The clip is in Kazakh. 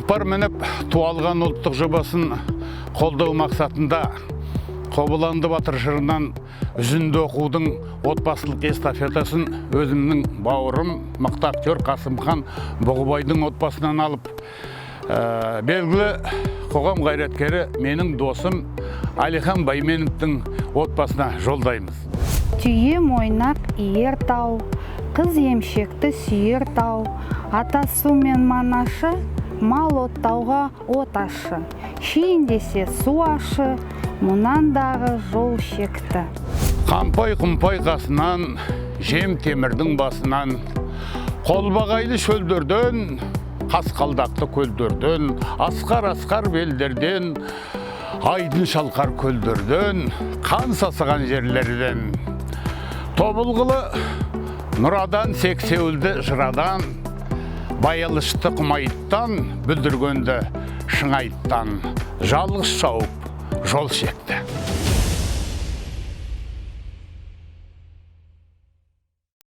Тұлпар мініп туалған ұлттық жобасын қолдау мақсатында Қобыланды батыр жырынан үзінді оқудың отбасылық эстафетасын өзімнің бауырым мықты актер Қасымхан Бұғыбайдың отбасынан алып, белгілі қоғам қайраткері менің досым Алихан Байменовтің отбасына жолдаймыз. Түйе мойнақ иер тау, қыз емшекті сүйер тау, атасу мен манашы, мал оттауға от ашы, шейін десе су ашы, мұнандағы жол шекті. Қампай-құмпай қасынан, жем темірдің басынан, қолбағайлы шөлдерден, қасқалдақты көлдерден, асқар-асқар белдерден, айдын шалқар көлдерден, қан сасыған жерлерден, тобылғылы нұрадан, сексеуілді жырадан, баялышты құмайыттан, бүлдіргенді шыңайыттан, жалғыз шауып жол шекті.